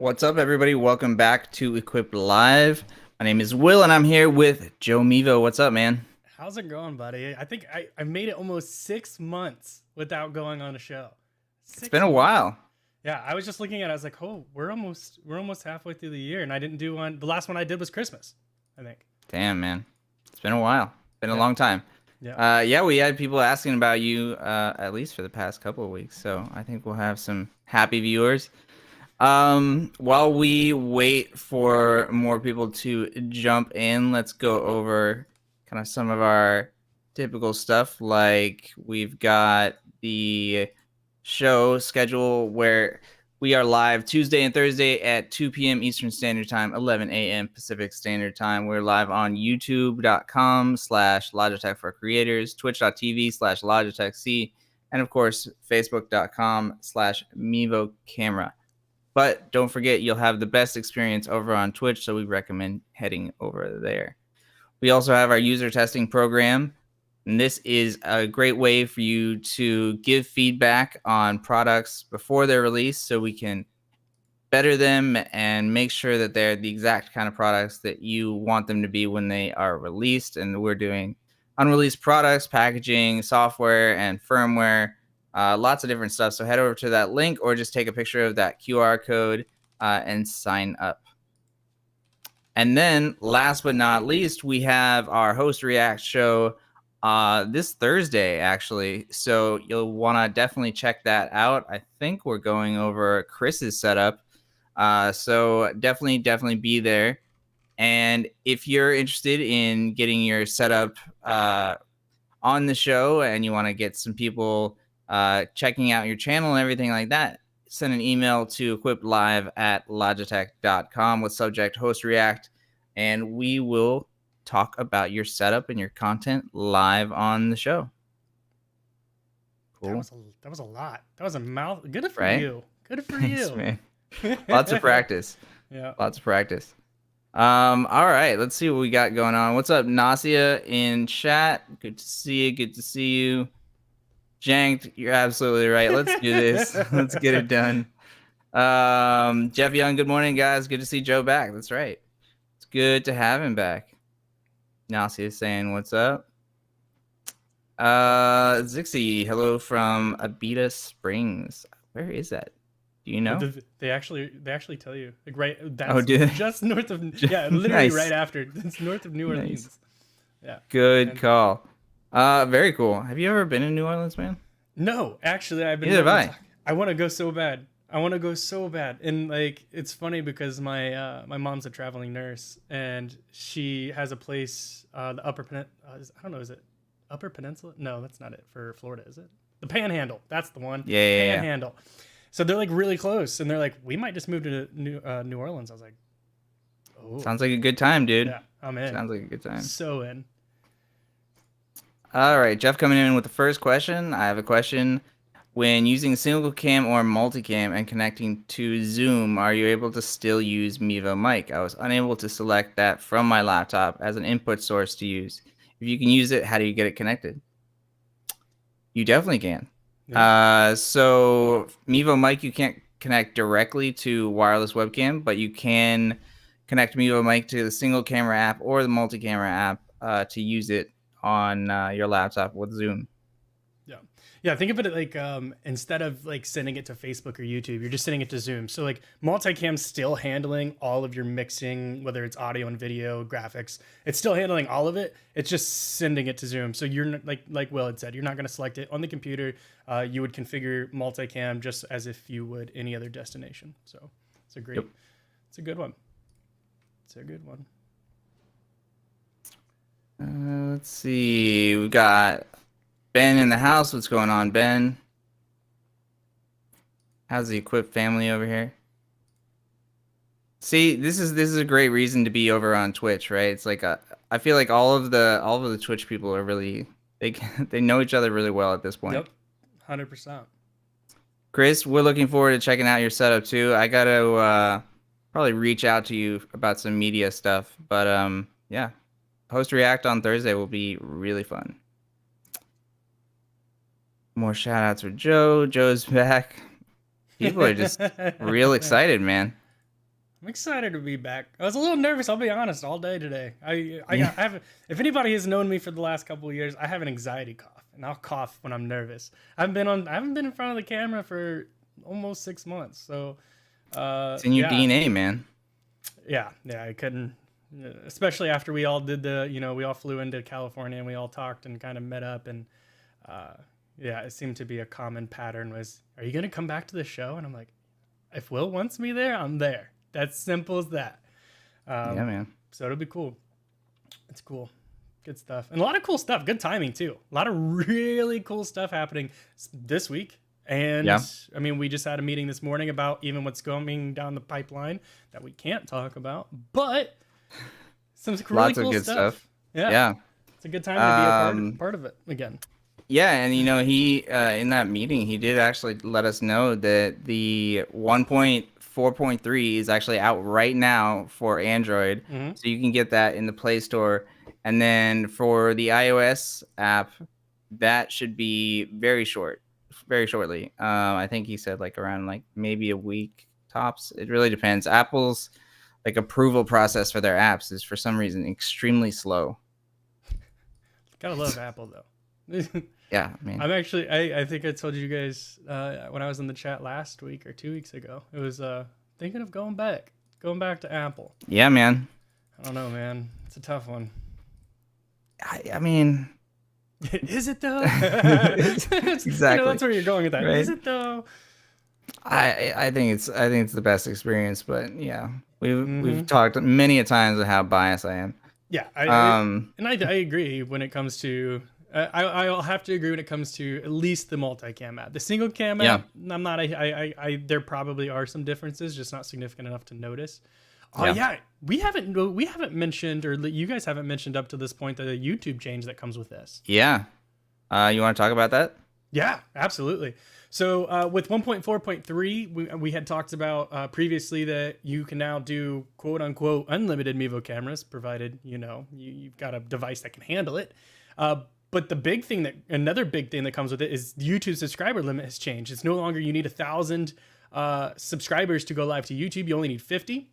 What's up, everybody? Welcome back to Equipped Live. My name is Will, and I'm here with Joe Mivo. What's up, man? How's it going, buddy? I think I made it almost 6 months without going on a show. It's been Six a months. while. Yeah, I was just looking at it. I was like, oh, we're almost halfway through the year, and I didn't do one. The last one I did was Christmas, I think. Damn, man. It's been a while. Been a Yeah, long time. yeah. Yeah, we had people asking about you at least for the past couple of weeks, so I think we'll have some happy viewers. While we wait for more people to jump in, let's go over kind of some of our typical stuff. Like we've got the show schedule where we are live Tuesday and Thursday at 2 p.m. Eastern Standard Time, 11 a.m. Pacific Standard Time. We're live on youtube.com/Logitech for Creators, twitch.tv/Logitech C, and of course, facebook.com/Mivo Camera. But don't forget, you'll have the best experience over on Twitch, so we recommend heading over there. We also have our user testing program, and this is a great way for you to give feedback on products before they're released so we can better them and make sure that they're the exact kind of products that you want them to be when they are released. And we're doing unreleased products, packaging, software, and firmware. Lots of different stuff. So head over to that link or just take a picture of that QR code and sign up. And then last but not least, we have our Host React show this Thursday, actually. So you'll want to definitely check that out. I think we're going over Chris's setup. So definitely be there. And if you're interested in getting your setup on the show and you want to get some people checking out your channel and everything like that, send an email to equippedlive@logitech.com with subject Host React, and we will talk about your setup and your content live on the show. Cool. That was a lot. That was a mouth. Good for right? you. Good for Thanks, you, man. Lots of practice. Yeah. Lots of practice. All right, let's see what we got going on. What's up, Nasia in chat? Good to see you. Good to see you. Janked, you're absolutely right. Let's do this. Let's get it done. Jeff Young, good morning, guys. Good to see Joe back. That's right. It's good to have him back. Nasia is saying, what's up? Zixie, hello from Abita Springs. Where is that? Do you know? They actually tell you. Like right, that's just north of literally nice. right after. It's north of New Orleans. Nice. Yeah. Good call. Very cool. Have you ever been in New Orleans, man? No, actually, I've been. Neither have I. I want to go so bad. And like, it's funny because my mom's a traveling nurse, and she has a place, the Upper I don't know, is it Upper Peninsula? No, that's not it for Florida, is it? The Panhandle. That's the one. Yeah. Panhandle. So they're like really close, and they're like, we might just move to New Orleans. I was like, oh, sounds like a good time, dude. Yeah, I'm in. Sounds like a good time. So in. All right, Jeff coming in with the first question. I have a question. When using single cam or multicam and connecting to Zoom, are you able to still use Mivo mic? I was unable to select that from my laptop as an input source to use. If you can use it, how do you get it connected? You definitely can. Yeah. So Mivo mic, you can't connect directly to wireless webcam, but you can connect Mivo mic to the single camera app or the multi-camera app to use it on your laptop with Zoom. Yeah, think of it like instead of like sending it to Facebook or YouTube, you're just sending it to Zoom. So like Multicam's still handling all of your mixing, whether it's audio and video, graphics. It's still handling all of it. It's just sending it to Zoom. So you're not, like Will had said, you're not going to select it on the computer. You would configure Multicam just as if you would any other destination. So it's a great, It's a good one. It's a good one. Let's see. We've got Ben in the house. What's going on, Ben? How's the Equipped family over here? See, this is a great reason to be over on Twitch, right? It's like I feel like all of the Twitch people are really they know each other really well at this point. Yep, 100%. Chris, we're looking forward to checking out your setup too. I gotta probably reach out to you about some media stuff, but yeah, Host React on Thursday will be really fun. More shout outs for Joe. Joe's back. People are just real excited, man. I'm excited to be back. I was a little nervous, I'll be honest, all day today. I have, if anybody has known me for the last couple of years, I have an anxiety cough, and I'll cough when I'm nervous. I haven't been in front of the camera for almost 6 months, so It's in your DNA, man. Yeah, I couldn't, especially after we all did we all flew into California and we all talked and kind of met up, and yeah, it seemed to be a common pattern was, are you gonna come back to the show? And I'm like, if Will wants me there, I'm there. That's simple as that. Yeah, man. So it'll be cool. It's cool. Good stuff. And a lot of cool stuff. Good timing, too. A lot of really cool stuff happening this week. And, yeah. I mean, we just had a meeting this morning about even what's going down the pipeline that we can't talk about. But some really Lots cool of good stuff. Yeah. It's a good time to be a part of it again. Yeah, and he in that meeting, he did actually let us know that the 1.4.3 is actually out right now for Android. Mm-hmm. So you can get that in the Play Store. And then for the iOS app, that should be very shortly. I think he said like around like maybe a week tops. It really depends. Apple's like approval process for their apps is for some reason extremely slow. Gotta love Apple though. Yeah, I mean, I'm actually, I think I told you guys when I was in the chat last week or 2 weeks ago, it was thinking of going back to Apple. Yeah, man. I don't know, man. It's a tough one. I mean, is it though? Exactly. That's where you're going with that. Right? Is it though? I think it's the best experience, but yeah, we've talked many a times of how biased I am. Yeah, I agree when it comes to. I'll have to agree when it comes to at least the multicam app. The single cam app, I'm not. There probably are some differences, just not significant enough to notice. Yeah, we haven't mentioned, or you guys haven't mentioned up to this point, the YouTube change that comes with this. Yeah, you want to talk about that? Yeah, absolutely. So with 1.4.3, we had talked about previously that you can now do quote unquote unlimited Mivo cameras, provided you've got a device that can handle it. But another big thing that comes with it is YouTube subscriber limit has changed. It's no longer you need 1,000 subscribers to go live to YouTube. You only need 50.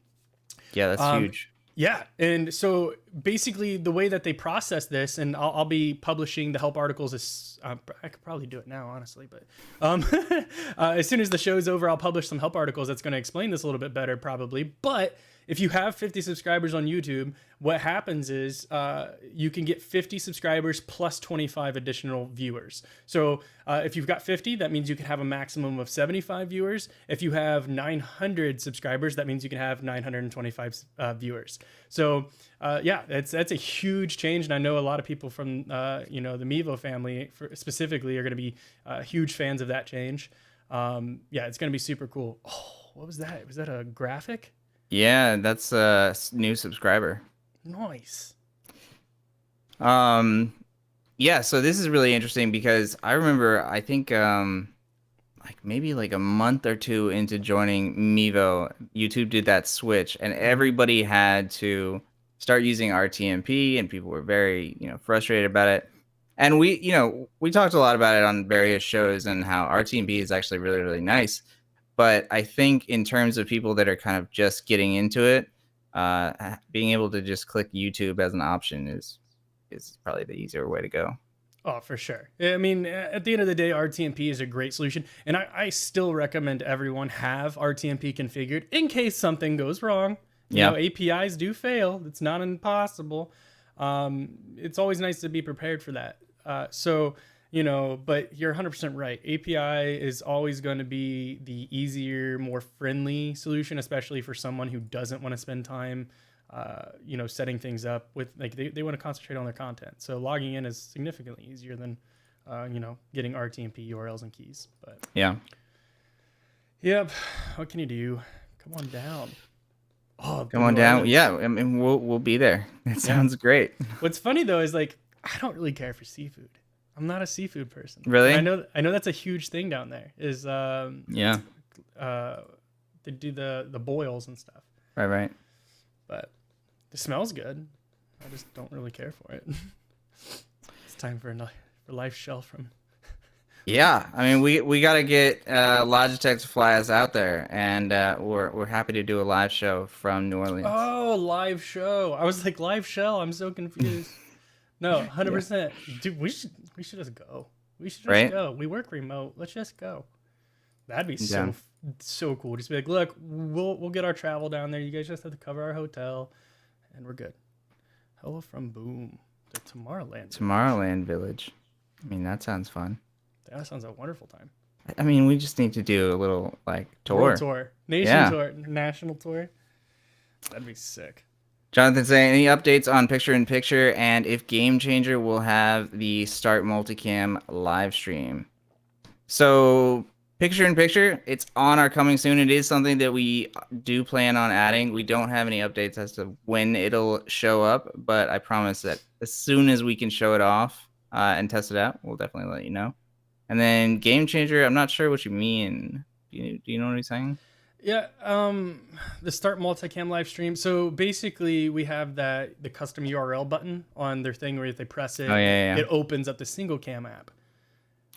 Yeah, that's huge. Yeah, and so basically the way that they process this, and I'll be publishing the help articles. I could probably do it now, honestly, but as soon as the show's over, I'll publish some help articles that's going to explain this a little bit better, probably. But if you have 50 subscribers on YouTube, what happens is you can get 50 subscribers plus 25 additional viewers. So if you've got 50, that means you can have a maximum of 75 viewers. If you have 900 subscribers, that means you can have 925 viewers. So that's a huge change, and I know a lot of people from the Mivo family specifically are going to be huge fans of that change. It's going to be super cool. Oh, what was that? Was that a graphic? Yeah, that's a new subscriber. Nice. Yeah, so this is really interesting because I remember, I think maybe like a month or two into joining Mivo, YouTube did that switch and everybody had to start using RTMP and people were very, frustrated about it. And we talked a lot about it on various shows and how RTMP is actually really, really nice. But I think in terms of people that are kind of just getting into it, being able to just click YouTube as an option is probably the easier way to go. Oh, for sure. I mean, at the end of the day, RTMP is a great solution. And I still recommend everyone have RTMP configured in case something goes wrong. You know, APIs do fail. It's not impossible. It's always nice to be prepared for that. But you're 100% right. API is always going to be the easier, more friendly solution, especially for someone who doesn't want to spend time, setting things up with, like, they want to concentrate on their content. So logging in is significantly easier than, getting RTMP URLs and keys. But yeah. Yep. What can you do? Come on down. Oh, come on down. Yeah. I mean, we'll be there. It sounds great. What's funny though, is like, I don't really care for seafood. I'm not a seafood person. Really? I know that's a huge thing down there. Is they do the boils and stuff. Right. But it smells good. I just don't really care for it. It's time for Life Shell from Yeah, I mean, we got to get Logitech to fly us out there, and we're happy to do a live show from New Orleans. Oh, live show. I was like, live show. I'm so confused. No, Yeah, 100%. Dude, we should just go. We should just right? go. We work remote. Let's just go. That'd be so Yeah, so cool. Just be like, look, we'll get our travel down there. You guys just have to cover our hotel, and we're good. Hello from Boom, the Tomorrowland Village. Tomorrowland Village. I mean, that sounds fun. That sounds like a wonderful time. I mean, we just need to do a little like World tour. tour, nation Yeah. tour, national tour. That'd be sick. Jonathan saying any updates on picture in picture and if Game Changer will have the Start Multicam live stream. So picture in picture, it's on our coming soon. It is something that we do plan on adding. We don't have any updates as to when it'll show up, but I promise that as soon as we can show it off and test it out, we'll definitely let you know. And then Game Changer, I'm not sure what you mean. Do you know what he's saying? Yeah, the start multicam live stream. So basically, we have the custom URL button on their thing where if they press it, Oh, yeah. it opens up the single cam app.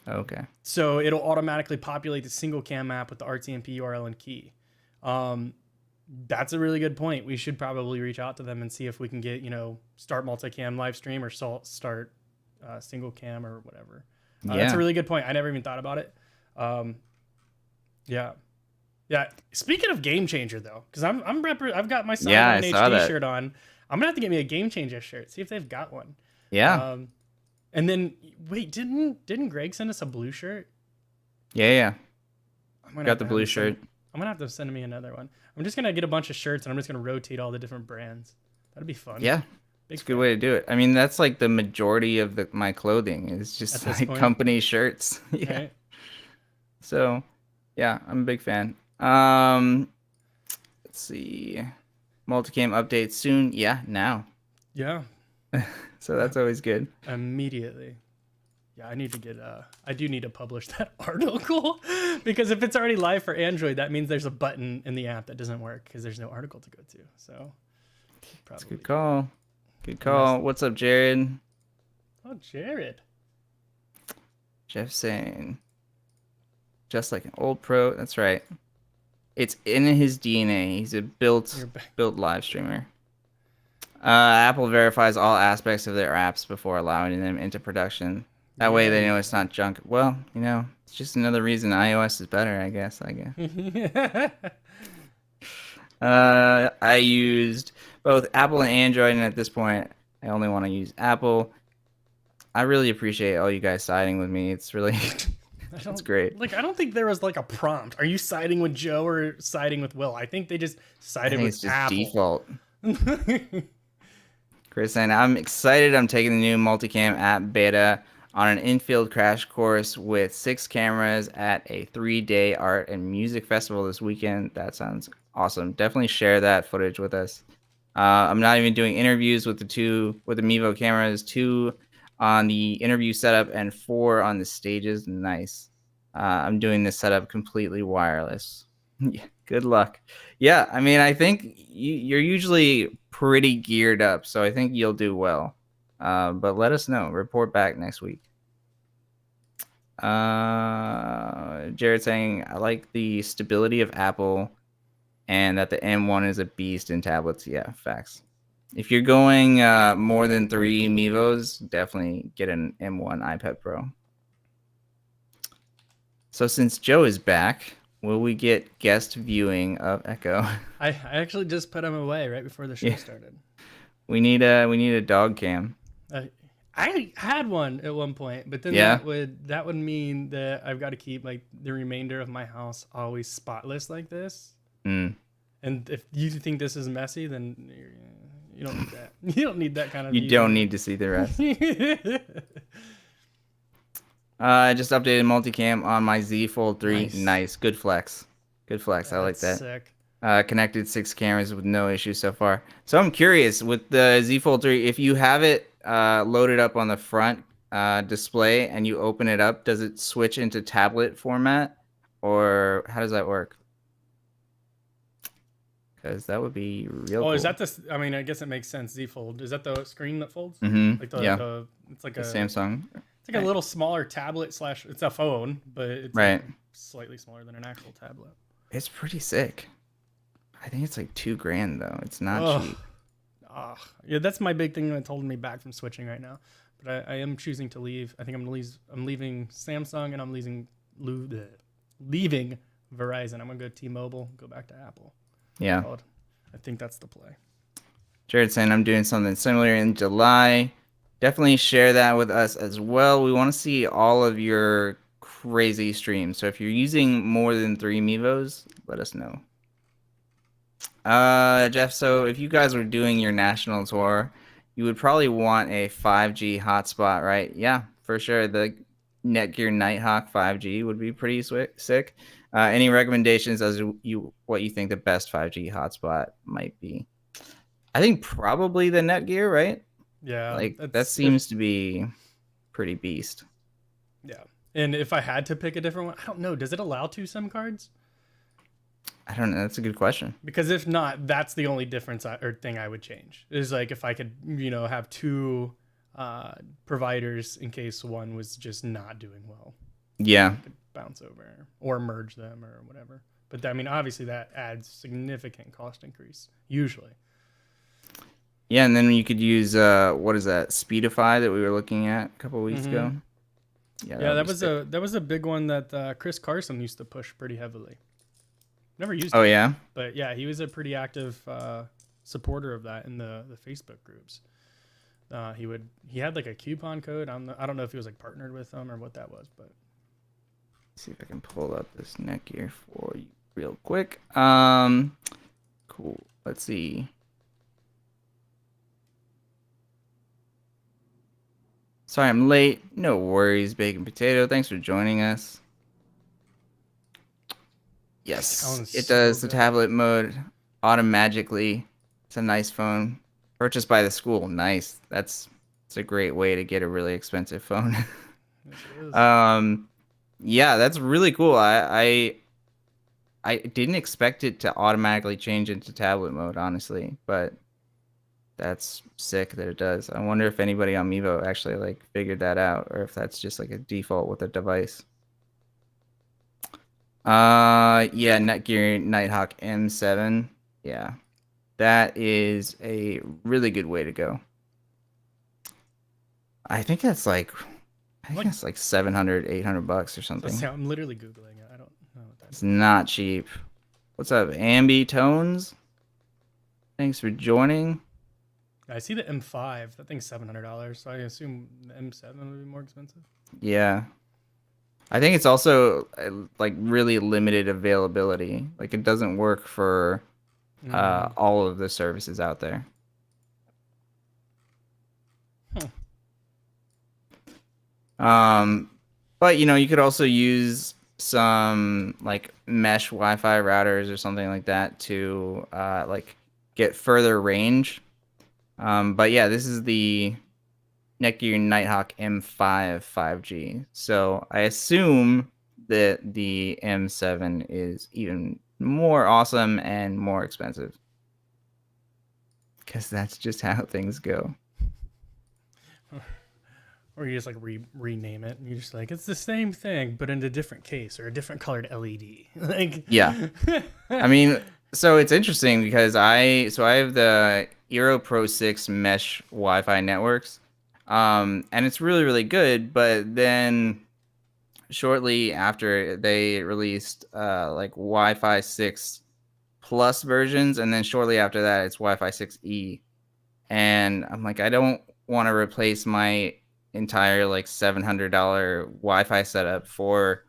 Okay. So it'll automatically populate the single cam app with the RTMP URL and key. That's a really good point. We should probably reach out to them and see if we can get, start multicam live stream or start single cam or whatever. That's a really good point. I never even thought about it. Yeah. Yeah. Speaking of Game Changer though, because I've got my Silent HD shirt on. I'm gonna have to get me a Game Changer shirt. See if they've got one. Yeah. And then wait, didn't Greg send us a blue shirt? Yeah. I'm gonna Got the blue shirt. I'm gonna have to send me another one. I'm just gonna get a bunch of shirts and I'm just gonna rotate all the different brands. That'd be fun. Yeah. It's a good way to do it. I mean, that's like the majority of my clothing is just like company shirts. Yeah. Right? So, yeah, I'm a big fan. Let's see. Multicam update soon. Yeah, now. Yeah. So that's always good. Immediately. Yeah, I do need to publish that article because if it's already live for Android, that means there's a button in the app that doesn't work because there's no article to go to. So, that's a good call. Good call. What's up, Jared? Oh, Jared. Jeff saying, just like an old pro. That's right. It's in his DNA. He's a built live streamer. Apple verifies all aspects of their apps before allowing them into production. That way they know it's not junk. Well, it's just another reason iOS is better, I guess. I used both Apple and Android, and at this point, I only want to use Apple. I really appreciate all you guys siding with me. It's really, it's great. I don't think there was like a prompt. Are you siding with Joe or siding with Will? I think they just sided with it's just Apple. Default. Chris saying, I'm excited. I'm taking the new Multicam app beta on an infield crash course with 6 cameras at a 3-day art and music festival this weekend. That sounds awesome. Definitely share that footage with us. I'm not even doing interviews with the Mivo cameras, 2 on the interview setup and 4 on the stages. Nice. I'm doing this setup completely wireless. Good luck. Yeah, I mean, I think you're usually pretty geared up, so I think you'll do well. But let us know. Report back next week. Jared saying, I like the stability of Apple and that the M1 is a beast in tablets. Yeah, facts. If you're going more than 3 Mivos, definitely get an M1 iPad Pro. So since Joe is back, will we get guest viewing of Echo? I actually just put him away right before the show started. We need a dog cam. I had one at one point, but then that would mean that I've got to keep like the remainder of my house always spotless like this. Mm. And if you think this is messy, then you don't need that. You don't need that kind of. You don't need to see the rest. I just updated multicam on my Z Fold 3. Nice. Good flex. Good flex. I like that. Sick. Connected 6 cameras with no issues so far. So I'm curious with the Z Fold 3, if you have it loaded up on the front display and you open it up, does it switch into tablet format, or how does that work? Because that would be real. Is that the? I mean, I guess it makes sense. Z Fold, is that the screen that folds? Mm-hmm. Like it's like the Samsung. It's like a little smaller tablet slash. It's a phone, but it's Right. like slightly smaller than an actual tablet. It's pretty sick. I think it's like $2,000 though. It's not Ugh. cheap. Yeah, that's my big thing that's holding me back from switching right now. But I am choosing to leave. I think I'm leaving Samsung and I'm leaving Verizon. I'm gonna go T-Mobile, go back to Apple. Yeah. I think that's the play. Jared saying I'm doing something similar in July. Definitely share that with us as well. We want to see all of your crazy streams. So if you're using more than 3 Mivos, let us know. Jeff, so if you guys were doing your national tour, you would probably want a 5G hotspot, right? Yeah, for sure. The Netgear Nighthawk 5G would be pretty sick. Any recommendations as what you think the best 5G hotspot might be? I think probably the Netgear, right? Yeah, like that seems to be pretty beast. Yeah, and if I had to pick a different one, I don't know. Does it allow 2 SIM cards? I don't know. That's a good question. Because if not, that's the only difference or thing I would change. Is like if I could, have 2 providers in case one was just not doing well. Yeah. I could bounce over or merge them or whatever. But I mean, obviously that adds significant cost increase usually. Yeah, and then you could use what is that, Speedify that we were looking at a couple of weeks ago. Yeah, that was a big one that Chris Carson used to push pretty heavily. Never used it. Oh yeah, but yeah, he was a pretty active supporter of that in the Facebook groups. He had like a coupon code. I don't know if he was like partnered with them or what that was, but let's see if I can pull up this Netgear for you real quick. Cool. Let's see. Sorry I'm late. No worries, Bacon Potato. Thanks for joining us. Yes, it does the tablet mode automatically. It's a nice phone. Purchased by the school. Nice. It's a great way to get a really expensive phone. Yeah, that's really cool. I didn't expect it to automatically change into tablet mode, honestly, but that's sick that it does. I wonder if anybody on Mivo actually like figured that out, or if that's just like a default with the device. Yeah, Netgear Nighthawk M7. Yeah, that is a really good way to go. I think that's like, it's like $700, $800 or something. I'm literally Googling it. I don't know what that is. It's not cheap. What's up, Ambi Tones? Thanks for joining. I see the M5. That thing's $700, so I assume the M7 would be more expensive. Yeah. I think it's also like really limited availability. Like it doesn't work for all of the services out there. But you could also use some like mesh Wi-Fi routers or something like that to like get further range. But yeah, this is the Netgear Nighthawk M5 5G. So I assume that the M7 is even more awesome and more expensive. Because that's just how things go. Or you just like rename it and you're just like, it's the same thing, but in a different case or a different colored LED. Like, yeah. I mean, so it's interesting because I have the Eero Pro 6 mesh Wi-Fi networks. And it's really, really good. But then shortly after they released like Wi-Fi 6 plus versions, and then shortly after that it's Wi-Fi 6E. And I'm like, I don't want to replace my entire like $700 Wi-Fi setup for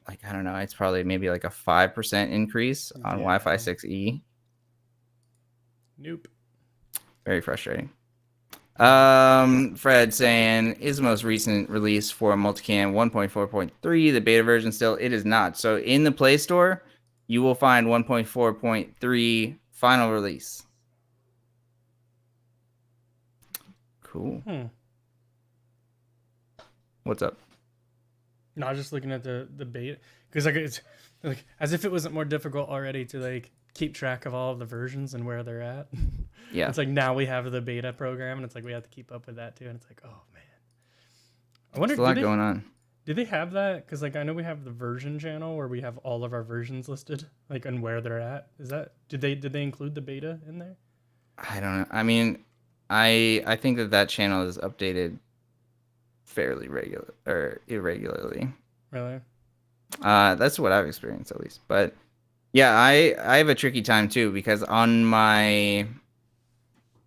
like, I don't know, it's probably maybe like a 5% increase on Wi-Fi 6E. Nope. Very frustrating. Fred saying, is the most recent release for Multicam 1.4.3 the beta version still? It is not. So in the Play Store, you will find 1.4.3 final release. Cool. What's up? No, I was just looking at the beta because like it's like as if it wasn't more difficult already to like keep track of all of the versions and where they're at. Yeah, it's like now we have the beta program and it's like we have to keep up with that too, and it's like, oh I There's wonder, a lot going on. do they have that? Because like I know we have the version channel where we have all of our versions listed, like and where they're at. Is that did they include the beta in there? I don't know. I mean, I think that channel is updated fairly regular or irregularly. Really? That's what I've experienced at least. But yeah, I have a tricky time too because on my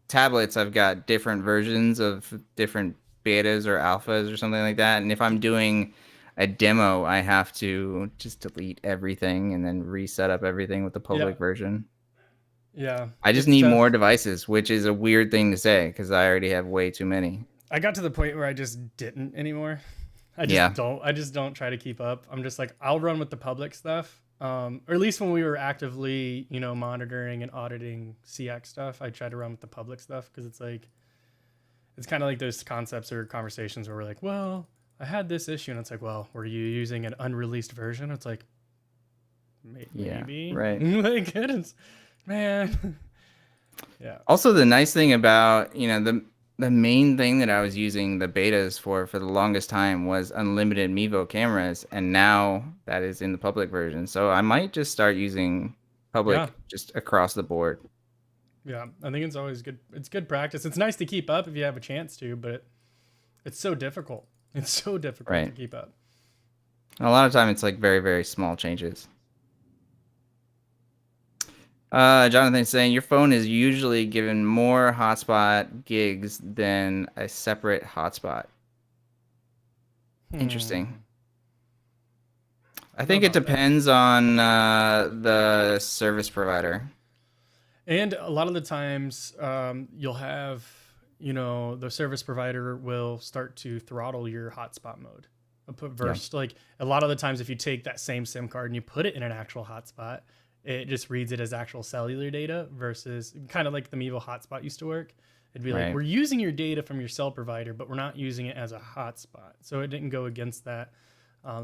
tablets I've got different versions of different betas or alphas or something like that. And if I'm doing a demo, I have to just delete everything and then reset up everything with the public version. Yeah. I just need more devices, which is a weird thing to say because I already have way too many. I got to the point where I just didn't anymore. I just don't try to keep up. I'm just like, I'll run with the public stuff. Or at least when we were actively, monitoring and auditing CX stuff, I try to run with the public stuff because it's like, it's kind of like those concepts or conversations where we're like, well, I had this issue, and it's like, well, were you using an unreleased version? It's like, maybe, right? Like, goodness, man. Yeah. Also, the nice thing about the main thing that I was using the betas for the longest time was unlimited Mivo cameras, and now that is in the public version. So I might just start using public just across the board. Yeah, I think it's always good. It's good practice. It's nice to keep up if you have a chance to, but it's so difficult. It's so difficult to keep up. A lot of time it's like very, very small changes. Jonathan's saying your phone is usually given more hotspot gigs than a separate hotspot. Interesting. I think it depends on the service provider. And a lot of the times you'll have, the service provider will start to throttle your hotspot mode. Like a lot of the times if you take that same SIM card and you put it in an actual hotspot, it just reads it as actual cellular data versus kind of like the Mivo hotspot used to work. It'd be like, we're using your data from your cell provider, but we're not using it as a hotspot. So it didn't go against that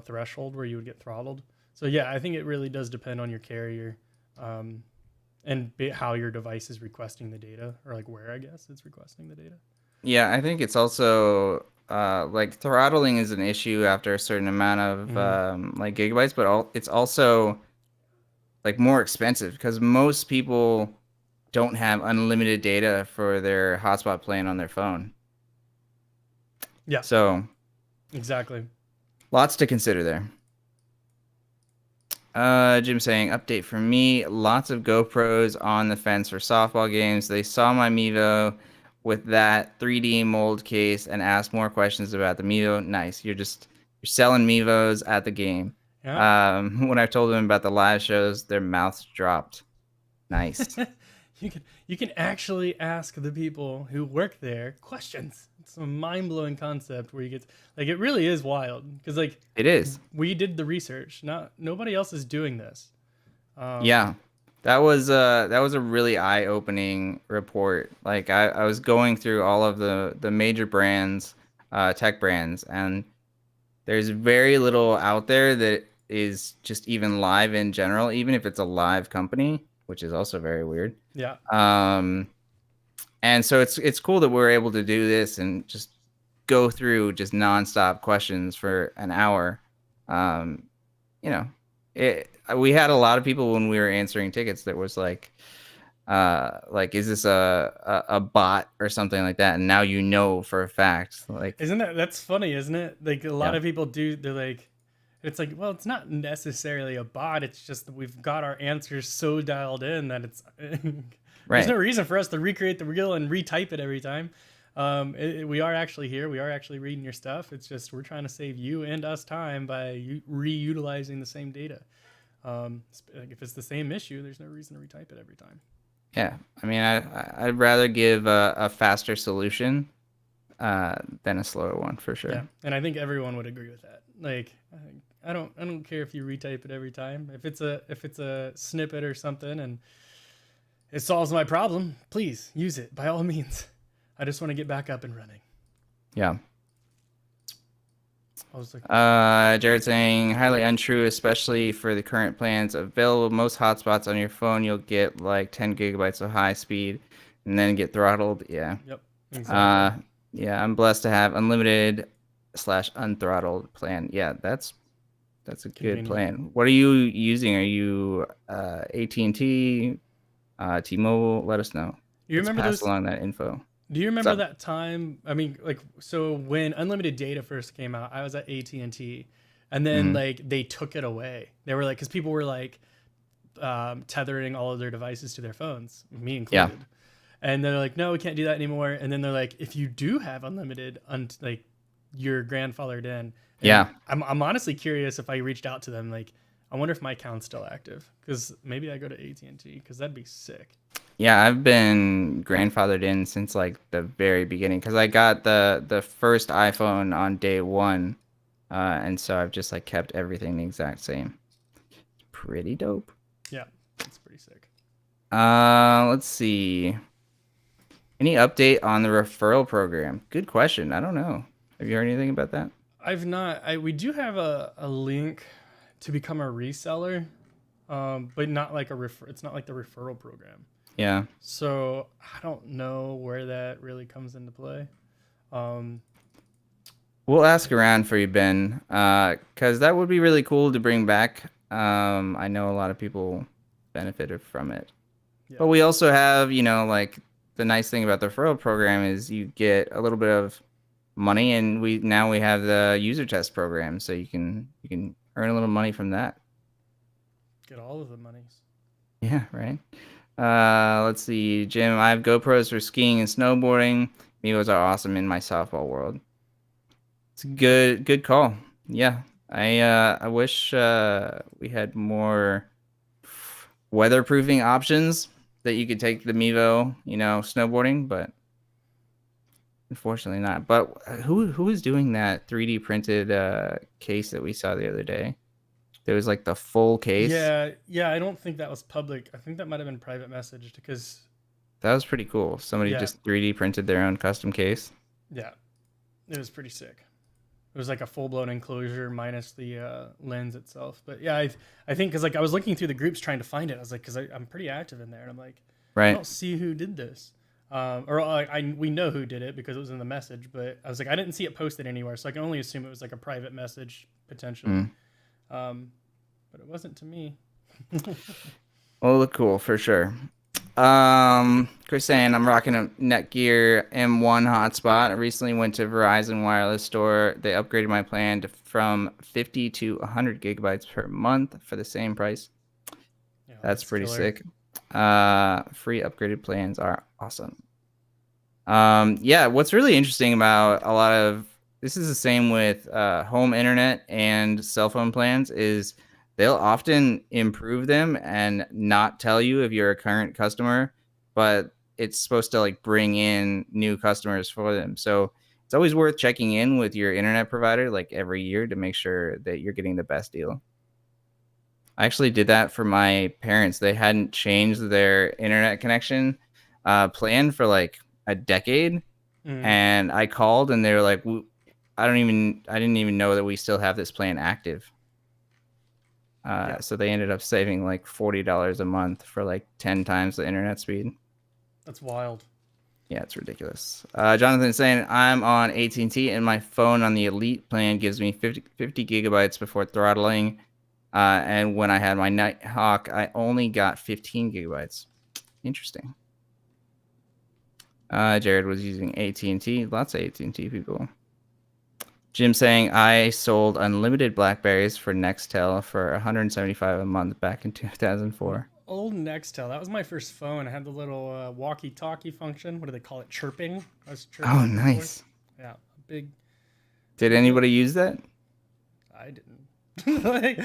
threshold where you would get throttled. So yeah, I think it really does depend on your carrier and how your device is requesting the data, or like where I guess it's requesting the data. Yeah, I think it's also like throttling is an issue after a certain amount of like gigabytes, but it's also like more expensive because most people don't have unlimited data for their hotspot plan on their phone. Yeah. So exactly. Lots to consider there. Jim saying, update for me. Lots of GoPros on the fence for softball games. They saw my Mivo with that 3D mold case and asked more questions about the Mivo. Nice. You're selling Mivos at the game. Yeah. When I told them about the live shows, their mouths dropped. Nice. You can actually ask the people who work there questions. It's a mind-blowing concept where you get like, it really is wild because like it is. We did the research. Nobody else is doing this. Yeah. That was a really eye-opening report. Like I was going through all of the major brands, tech brands, and there's very little out there that is just even live in general, even if it's a live company, which is also very weird. Yeah. And so it's cool that we're able to do this and just go through just nonstop questions for an hour. We had a lot of people when we were answering tickets that was like, is this a bot or something like that? And now for a fact. Like, that's funny, isn't it? Like a lot of people do. They're like, it's like, well, it's not necessarily a bot. It's just that we've got our answers so dialed in that it's there's no reason for us to recreate the wheel and retype it every time. We are actually here. We are actually reading your stuff. It's just we're trying to save you and us time by reutilizing the same data. Like if it's the same issue, there's no reason to retype it every time. Yeah, I mean, I'd rather give a faster solution than a slower one for sure. Yeah, and I think everyone would agree with that. Like, I don't care if you retype it every time. If it's a snippet or something and it solves my problem, please use it by all means. I just want to get back up and running. Yeah. I was like, Jared saying highly untrue, especially for the current plans available. Most hotspots on your phone, you'll get like 10 gigabytes of high speed and then get throttled. Yeah. Yep. Exactly. Yeah, I'm blessed to have unlimited unreleased/unthrottled plan. Yeah, that's a good Convenient. plan. What are you using? Are you AT&T, T-Mobile? Let us know. You Let's remember pass those? along that info. Do you What's remember up? that time? I mean, like, so when unlimited data first came out, I was at AT&T, and then Mhm. like they took it away. They were like, because people were like tethering all of their devices to their phones, me Yeah. included. And they're like, no, we can't do that anymore. And then they're like, if you do have unlimited, like you're grandfathered in. And Yeah. I'm honestly curious if I reached out to them, like, I wonder if my account's still active because maybe I go to AT&T because that'd be sick. Yeah, I've been grandfathered in since like the very beginning because I got the first iPhone on day one, and so I've just like kept everything the exact same. Pretty dope. Yeah, that's pretty sick. Let's see. Any update on the referral program? Good question. I don't know. Have you heard anything about that? I've not. We do have a link to become a reseller, but not like It's not like the referral program. Yeah. So I don't know where that really comes into play. Um, We'll ask around for you, Ben, because that would be really cool to bring back. I know a lot of people benefited from it. yeah, But we also have, like the nice thing about the referral program is you get a little bit of money, and we have the user test program, so you can earn a little money from that. get all of the monies. Yeah, right. Let's see, Jim. I have GoPros for skiing and snowboarding. Mivos are awesome in my softball world. It's a good call. Yeah, I wish we had more weatherproofing options that you could take the Mivo, snowboarding, but unfortunately not. But who is doing that 3D printed case that we saw the other day? There was like the full case. Yeah. I don't think that was public. I think that might have been private messaged because That was pretty cool. Somebody yeah, just 3D printed their own custom case. yeah, it was pretty sick. It was like a full blown enclosure minus the lens itself. But yeah, I think because like I was looking through the groups trying to find it. I was like, because I'm pretty active in there, and I'm like, I Right. don't see who did this. Or we know who did it because it was in the message, but I was like, I didn't see it posted anywhere, so I can only assume it was like a private message potentially. Mm. Um, but it wasn't to me. Well, look cool for sure. Chris saying I'm rocking a Netgear M1 hotspot. I recently went to Verizon Wireless store. They upgraded my plan from 50 to 100 gigabytes per month for the same price. Yeah, That's pretty killer. sick. Free upgraded plans are awesome. Yeah, what's really interesting about a lot of this is the same with home internet and cell phone plans is they'll often improve them and not tell you if you're a current customer, but it's supposed to like bring in new customers for them. So it's always worth checking in with your internet provider like every year to make sure that you're getting the best deal. I actually did that for my parents. They hadn't changed their internet connection plan for like a decade, Mm, and I called and they were like, I didn't even know that we still have this plan active." yeah, So they ended up saving like $40 a month for like 10 times the internet speed. that's wild. Yeah, it's ridiculous. Jonathan is saying I'm on AT&T and my phone on the Elite plan gives me 50 gigabytes before throttling. And when I had my Nighthawk, I only got 15 gigabytes. Interesting. Jared was using AT&T. Lots of AT&T people. Jim saying I sold unlimited Blackberries for Nextel for $175 a month back in 2004. Old Nextel. That was my first phone. I had the little walkie-talkie function. What do they call it? Chirping. I was chirping Oh, with my voice. nice. Yeah, big. Did big anybody use that? I didn't. Like,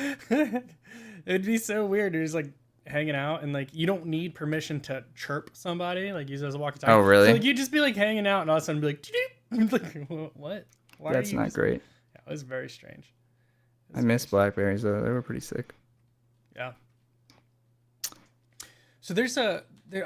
it'd be so weird. You're just like hanging out, and like you don't need permission to chirp somebody. Like use it as a walkie-talkie. Oh, really? So like you'd just be like hanging out, and all of a sudden be like, like what? Why That's are you not using... great. Yeah, it was very strange. I miss Blackberries though. They were pretty sick. Yeah. So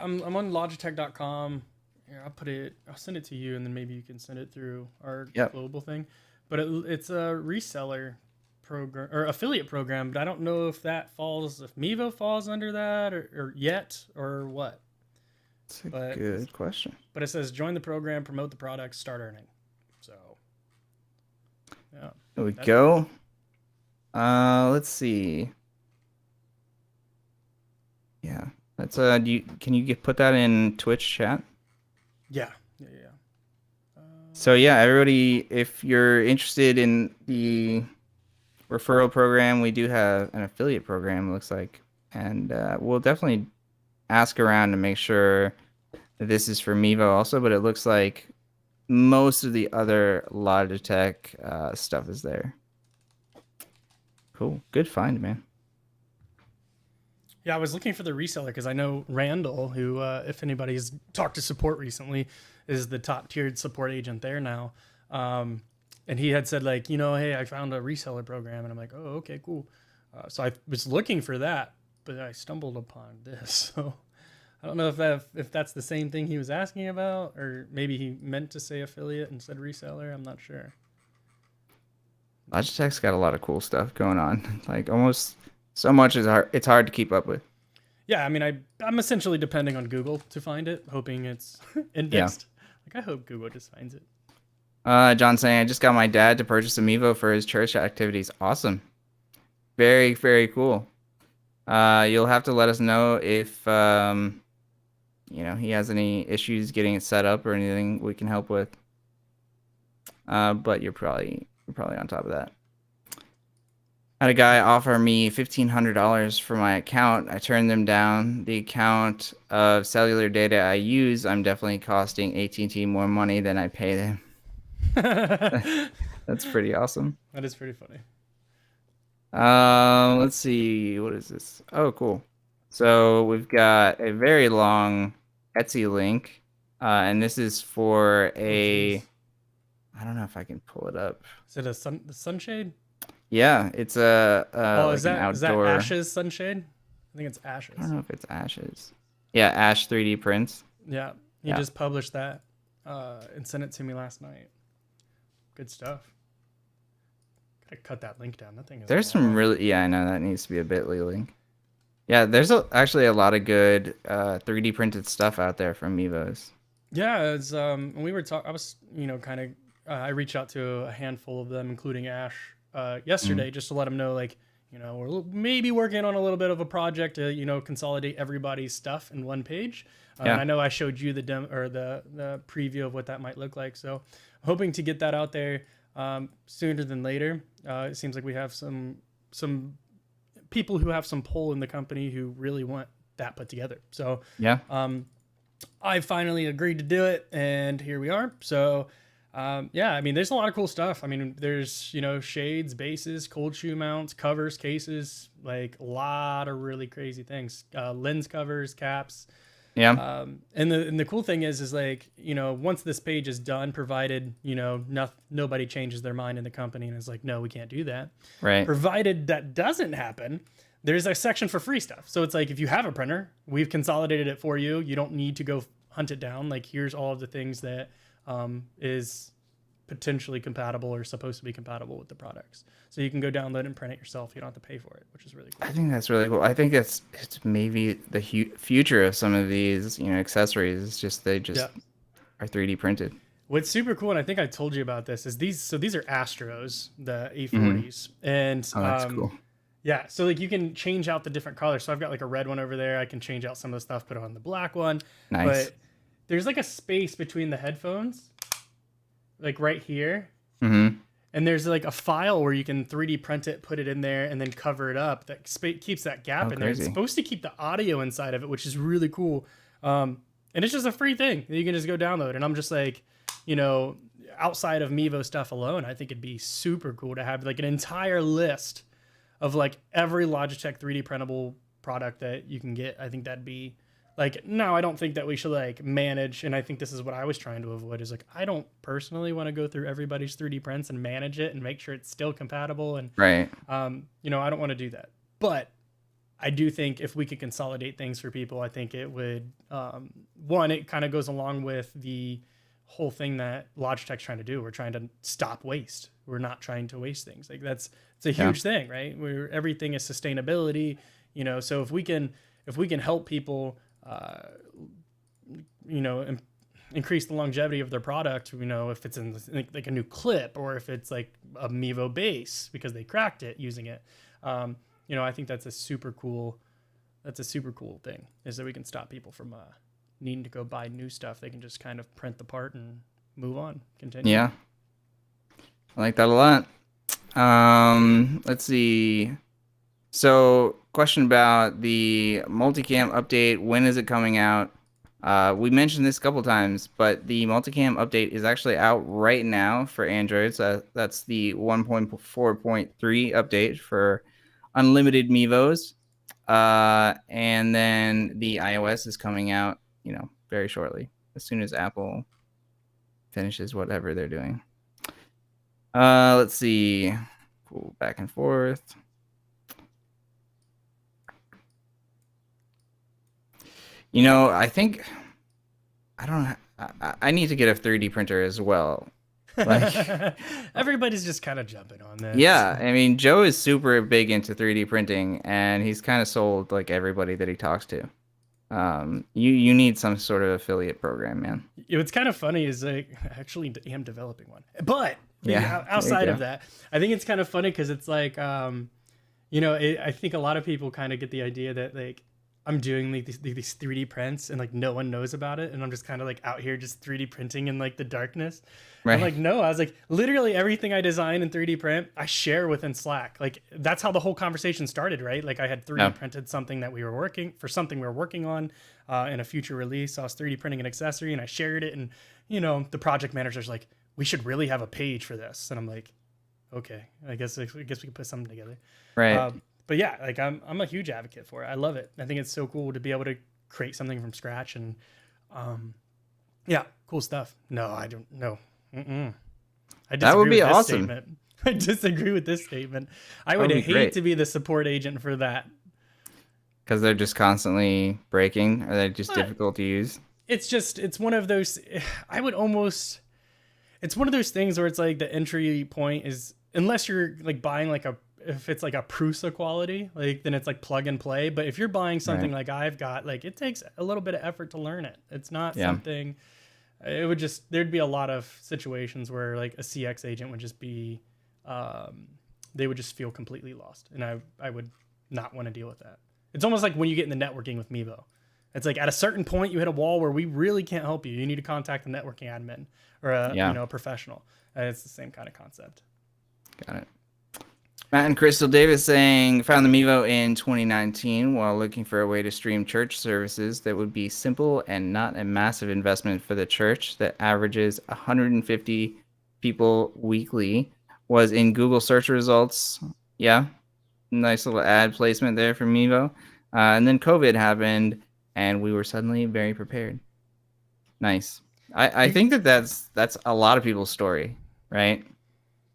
I'm on Logitech.com. Here, I'll send it to you, and then maybe you can send it through our global thing. But it's a reseller program or affiliate program, but I don't know if Mivo falls under that or yet or what. That's a good question. But it says join the program, promote the product, start earning. So There we go. Let's see. Yeah, that's can you put that in Twitch chat? Yeah. So yeah, everybody, if you're interested in the referral program, we do have an affiliate program, it looks like, and we'll definitely ask around to make sure that this is for Mivo also, but it looks like most of the other Logitech stuff is there. Cool. Good find, man. Yeah, I was looking for the reseller because I know Randall, who, if anybody's talked to support recently, is the top tiered support agent there now. And he had said, like, hey, I found a reseller program. And I'm like, oh, okay, cool. So I was looking for that, but I stumbled upon this. So I don't know if that's the same thing he was asking about, or maybe he meant to say affiliate and said reseller. I'm not sure. Logitech's got a lot of cool stuff going on. Like almost so much is hard. It's hard to keep up with. Yeah, I mean, I'm essentially depending on Google to find it, hoping it's indexed. Yeah. Like I hope Google just finds it. John saying I just got my dad to purchase a Mivo for his church activities. Awesome. Very, very cool. You'll have to let us know if he has any issues getting it set up or anything we can help with. But you're probably on top of that. I had a guy offer me $1,500 for my account. I turned them down. The account of cellular data I use, I'm definitely costing AT&T more money than I pay them. That's pretty awesome. That is pretty funny. Let's see. What is this? Oh, cool. So we've got a very long Etsy link, and this is for a. I don't know if I can pull it up. Is it the sunshade? Yeah, it's a. Is that Ashes sunshade? I think it's Ashes. I don't know if it's Ashes. Yeah, Ash 3D prints. Yeah, he just published that and sent it to me last night. Good stuff. Gotta cut that link down. That thing is. There's some really I know that needs to be a Bitly link. Yeah, there's actually a lot of good 3D printed stuff out there from Mivos. Yeah, it's when we were talking, I was kind of I reached out to a handful of them, including Ash, yesterday, just to let them know, like, we're maybe working on a little bit of a project to consolidate everybody's stuff in one page. I know I showed you the demo or the preview of what that might look like, so hoping to get that out there sooner than later. It seems like we have some people who have some pull in the company who really want that put together. So I finally agreed to do it, and here we are. So I mean, there's a lot of cool stuff. I mean, there's shades, bases, cold shoe mounts, covers, cases, like a lot of really crazy things. Lens covers, caps. Yeah. And the cool thing is like, once this page is done, provided, nobody changes their mind in the company and is like, no, we can't do that. Right. Provided that doesn't happen, there's a section for free stuff. So it's like, if you have a printer, we've consolidated it for you. You don't need to go hunt it down. Like, here's all of the things that is potentially compatible or supposed to be compatible with the products. So you can go download and print it yourself. You don't have to pay for it, which is really cool. I think that's really cool. I think it's maybe the future of some of these accessories. It's just they are 3D printed. What's super cool, and I think I told you about this, is these are Astros, the A40s, and that's cool. Yeah, so like you can change out the different colors. So I've got like a red one over there. I can change out some of the stuff, put it on the black one. Nice. But there's like a space between the headphones, like right here. Mm-hmm. And there's like a file where you can 3D print it, put it in there, and then cover it up. That keeps that gap in there. It's supposed to keep the audio inside of it, which is really cool. And it's just a free thing that you can just go download. And I'm just like, outside of Mivo stuff alone, I think it'd be super cool to have like an entire list of like every Logitech 3D printable product that you can get. I think that'd be like, no, I don't think that we should like manage. And I think this is what I was trying to avoid, is like, I don't personally want to go through everybody's 3D prints and manage it and make sure it's still compatible. And, right. I don't want to do that. But I do think if we could consolidate things for people, I think it would, one, it kind of goes along with the whole thing that Logitech's trying to do. We're trying to stop waste. We're not trying to waste things. Like it's a huge thing, right? Where everything is sustainability, so if we can help people, increase the longevity of their product, if it's in like a new clip, or if it's like a Mivo base because they cracked it using it. I think that's a super cool thing, is that we can stop people from needing to go buy new stuff. They can just kind of print the part and move on, continue. Yeah, I like that a lot. Let's see. So, question about the Multicam update. When is it coming out? We mentioned this a couple times, but the Multicam update is actually out right now for Android. So that's the 1.4.3 update for unlimited Mivos. And then the iOS is coming out, very shortly, as soon as Apple finishes whatever they're doing. Let's see. Cool, back and forth. I think I need to get a 3D printer as well. Like, everybody's just kind of jumping on this. Yeah, I mean, Joe is super big into 3D printing, and he's kind of sold like everybody that he talks to. You need some sort of affiliate program, man. What's kind of funny is I actually am developing one, but yeah, outside of that, I think it's kind of funny because it's like, I think a lot of people kind of get the idea that like I'm doing like these 3D prints and like no one knows about it, and I'm just kind of like out here just 3D printing in like the darkness. Right. I'm like, no, I was like, literally everything I design in 3D print, I share within Slack. Like that's how the whole conversation started, right? Like I had 3D printed something that we were working on in a future release. I was 3D printing an accessory and I shared it, and the project manager's like, we should really have a page for this, and I'm like, okay, I guess we could put something together. Right. But yeah, like I'm a huge advocate for it. I love it. I think it's so cool to be able to create something from scratch, and yeah, cool stuff. No, I don't know. That would be awesome. Statement. I disagree with this statement. I would hate to be the support agent for that. Because they're just constantly breaking. Are they just difficult to use? It's one of those. It's one of those things where it's like the entry point is, unless you're like buying like if it's like a Prusa quality, like then it's like plug and play. But if you're buying something like I've got, like it takes a little bit of effort to learn it. It's not something. It would there'd be a lot of situations where like a CX agent would just be, they would just feel completely lost, and I would not want to deal with that. It's almost like when you get into networking with Mivo. It's like at a certain point you hit a wall where we really can't help you. You need to contact the networking admin or a professional. It's the same kind of concept. Got it. Matt and Crystal Davis saying, found the Mivo in 2019 while looking for a way to stream church services that would be simple and not a massive investment for the church that averages 150 people weekly. Was in Google search results. Yeah, nice little ad placement there for Mivo. And then COVID happened, and we were suddenly very prepared. Nice. I think that's a lot of people's story, right?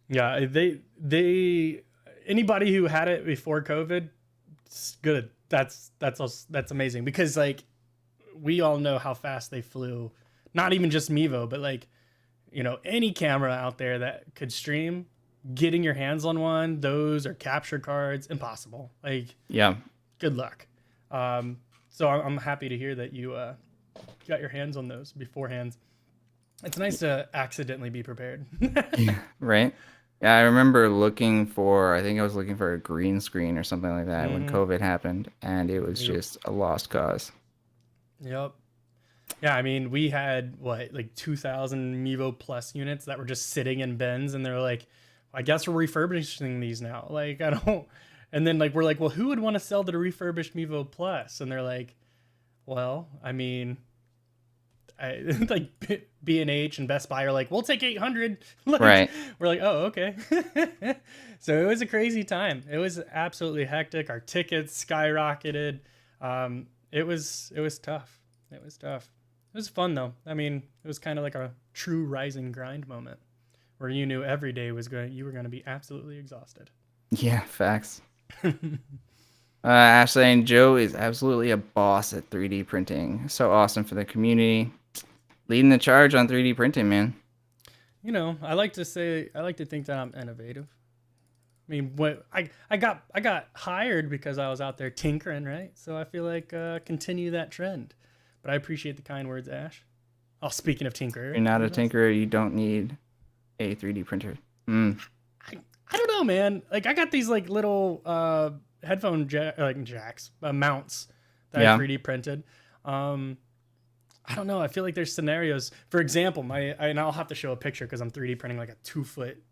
Yeah, they anybody who had it before COVID, it's good. That's amazing, because like we all know how fast they flew. Not even just Mivo, but like any camera out there that could stream, getting your hands on one, those are capture cards, impossible. Like good luck. So I'm happy to hear that you got your hands on those beforehand. It's nice to accidentally be prepared. Yeah, right. Yeah, I remember I think I was looking for a green screen or something like that when COVID happened, and it was just a lost cause. Yep. Yeah, I mean, we had like 2,000 Mivo Plus units that were just sitting in bins, and they're like, I guess we're refurbishing these now. Like, I don't. And then like we're like, well, who would want to sell the refurbished Mivo Plus? And they're like, well, I mean, like B&H and Best Buy are like, we'll take 800. Like, right. We're like, oh, okay. So it was a crazy time. It was absolutely hectic. Our tickets skyrocketed. It was tough. It was tough. It was fun though. I mean, it was kind of like a true rising grind moment where you knew every day you were going to be absolutely exhausted. Yeah, facts. Ash saying Joe is absolutely a boss at 3D printing. So awesome for the community. Leading the charge on 3D printing, man. I like to think that I'm innovative. I mean, I got hired because I was out there tinkering, right? So I feel like continue that trend. But I appreciate the kind words, Ash. Oh, speaking of tinker, If you're not a tinkerer, you don't need a 3D printer. I don't know, man. Like I got these like little headphone jacks mounts that I 3D printed. I don't know. I feel like there's scenarios. For example, and I'll have to show a picture because I'm 3D printing like a 2-foot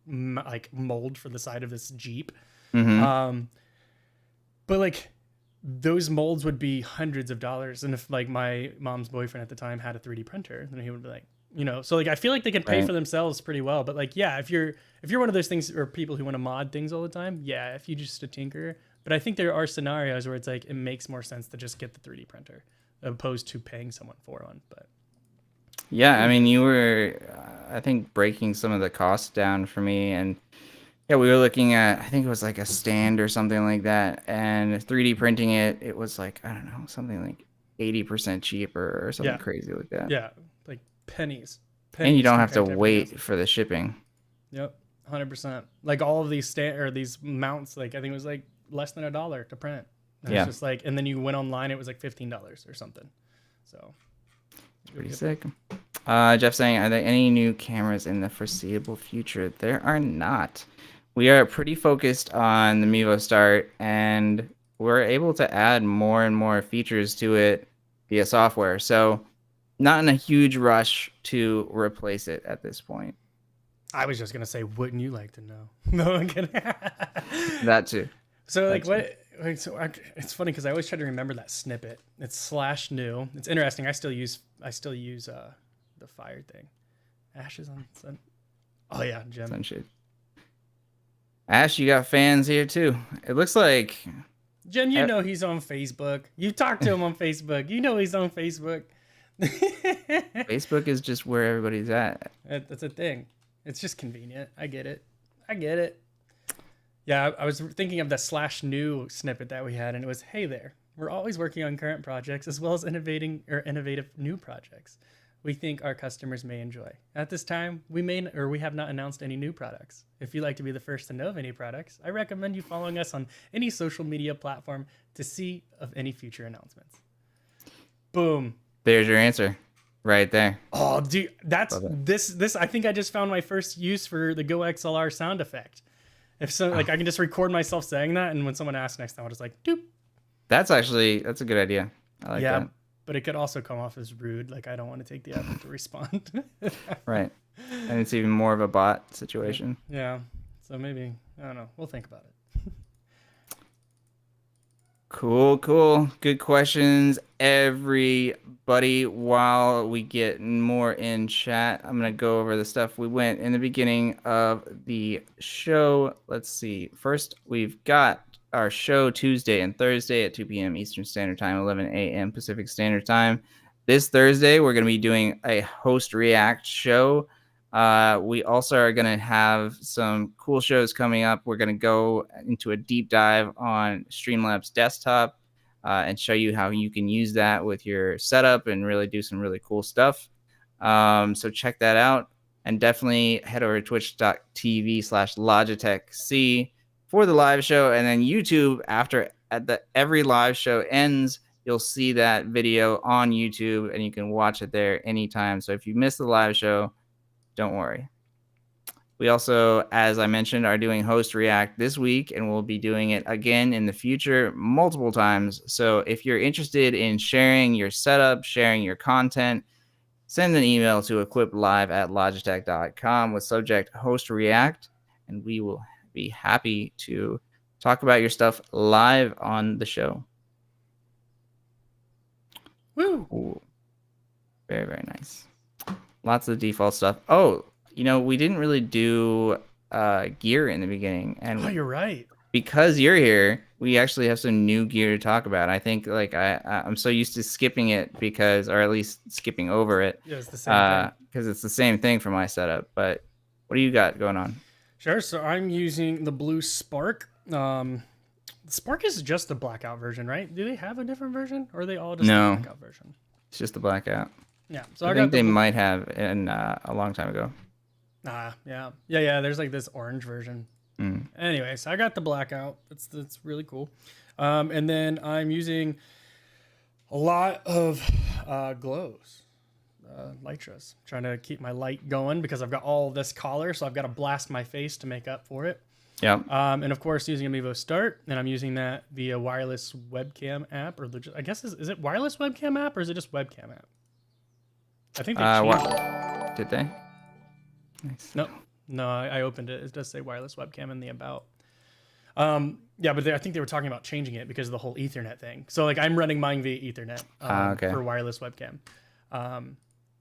like mold for the side of this Jeep. Mm-hmm. But like those molds would be hundreds of dollars, and if like my mom's boyfriend at the time had a 3D printer, then he would be like, so like I feel like they could pay for themselves pretty well. But like, yeah, if you're one of those things or people who want to mod things all the time, yeah, if you just a tinker. But I think there are scenarios where it's like it makes more sense to just get the 3D printer opposed to paying someone for one. But yeah, I mean, you were, I think, breaking some of the costs down for me, and yeah, we were looking at, I think it was like a stand or something like that, and 3D printing it was like, I don't know, something like 80% cheaper or something crazy like that. Yeah, like pennies. And you don't have to wait for the shipping. Yep, 100%. Like all of these these mounts, like I think it was like less than $1 to print. And it's just like, and then you went online, it was like $15 or something. So pretty sick. Jeff saying, are there any new cameras in the foreseeable future? There are not. We are pretty focused on the Mivo Start, and we're able to add more and more features to it via software. So not in a huge rush to replace it at this point. I was just going to say, wouldn't you like to know? No, I'm kidding. That too. So like it's funny because I always try to remember that snippet. It's /new. It's interesting. I still use the fire thing. Ashes on sun. Oh yeah, Jim. Sunshade. Ash, you got fans here too. It looks like Jen, he's on Facebook. You talked to him on Facebook. You know he's on Facebook. Facebook is just where everybody's at. That's a thing. It's just convenient. I get it. Yeah, I was thinking of the /new snippet that we had, and it was, hey there. We're always working on current projects as well as innovative new projects we think our customers may enjoy. At this time, we have not announced any new products. If you'd like to be the first to know of any products, I recommend you following us on any social media platform to see of any future announcements. Boom. There's your answer right there. Oh, dude, that's this. I think I just found my first use for the Go XLR sound effect. I can just record myself saying that, and when someone asks next time, I'll just like, doop. That's a good idea. I like that. But it could also come off as rude. Like, I don't want to take the effort to respond. Right. And it's even more of a bot situation. Yeah. So maybe, I don't know. We'll think about it. Cool. Good questions, everybody. While we get more in chat, I'm going to go over the stuff we went in the beginning of the show. Let's see. First, we've got our show Tuesday and Thursday at 2 p.m. Eastern Standard Time, 11 a.m. Pacific Standard Time. This Thursday, we're going to be doing a host react show. We also are going to have some cool shows coming up. We're going to go into a deep dive on Streamlabs desktop and show you how you can use that with your setup and really do some really cool stuff. So check that out, and definitely head over to twitch.tv/Logitech C for the live show, and then YouTube every live show ends, you'll see that video on YouTube, and you can watch it there anytime. So if you miss the live show, don't worry. We also, as I mentioned, are doing Host React this week, and we'll be doing it again in the future multiple times. So if you're interested in sharing your setup, sharing your content, send an email to equiplive@logitech.com with subject Host React, and we will be happy to talk about your stuff live on the show. Woo! Cool. Very, very nice. Lots of default stuff. Oh, we didn't really do gear in the beginning, and you're right. Because you're here, we actually have some new gear to talk about. I think I'm so used to skipping it or at least skipping over it. Yeah, it's the same thing. Because it's the same thing for my setup. But what do you got going on? Sure. So I'm using the blue Spark. The Spark is just the blackout version, right? Do they have a different version, or are they all just the blackout version? It's just the blackout. Yeah. So I think they might have in a long time ago. Yeah. There's like this orange version. Anyway, so I got the blackout. That's really cool. And then I'm using a lot of glows. Lytras. Trying to keep my light going because I've got all this collar, so I've got to blast my face to make up for it. Yeah. And of course, using a Mivo Start, and I'm using that via wireless webcam app, or I guess is it wireless webcam app or is it just webcam app? I think they changed it. Did they? Nice. No, I opened it. It does say wireless webcam in the about. Yeah, but I think they were talking about changing it because of the whole Ethernet thing. So like I'm running mine via Ethernet for wireless webcam.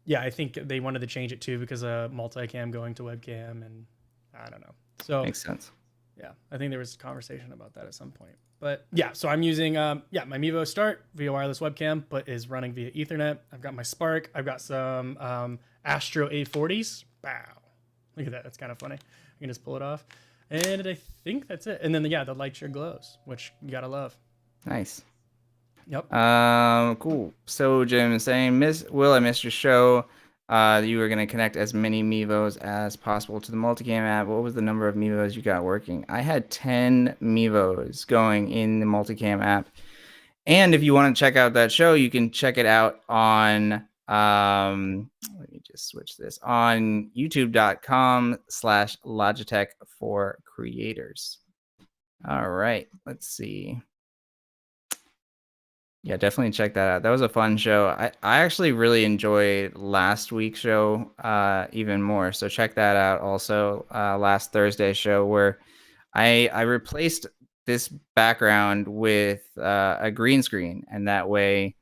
Yeah, I think they wanted to change it too because of multicam going to webcam, and I don't know. So makes sense. Yeah, I think there was a conversation about that at some point. But yeah, so I'm using my Mivo Start via wireless webcam, but is running via Ethernet. I've got my Spark. I've got some Astro A40s. Wow, look at that. That's kind of funny. I can just pull it off. And I think that's it. And then, the light sure glows, which you gotta love. Nice. Yep. Cool. So Jim is saying, Will, I missed your show. You were gonna connect as many Mivos as possible to the Multicam app. What was the number of Mivos you got working? I had 10 Mivos going in the Multicam app. And if you want to check out that show, you can check it out on let me just switch this on youtube.com/Logitech for creators. All right, let's see. Yeah, definitely check that out. That was a fun show. I actually really enjoyed last week's show even more. So check that out also. Last Thursday's show where I replaced this background with a green screen, and that way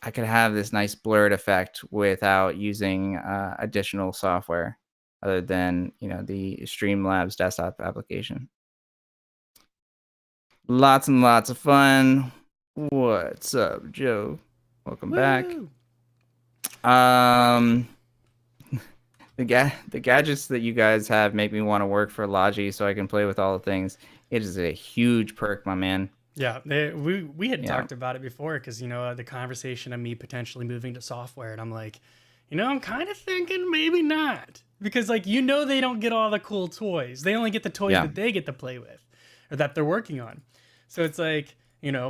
I could have this nice blurred effect without using additional software other than, the Streamlabs desktop application. Lots and lots of fun. What's up, Joe? Welcome back. The gadgets that you guys have make me want to work for Logi so I can play with all the things. It is a huge perk, my man. Yeah, we had talked about it before because, the conversation of me potentially moving to software. And I'm like, I'm kind of thinking maybe not. Because, they don't get all the cool toys. They only get the toys that they get to play with or that they're working on. So it's like,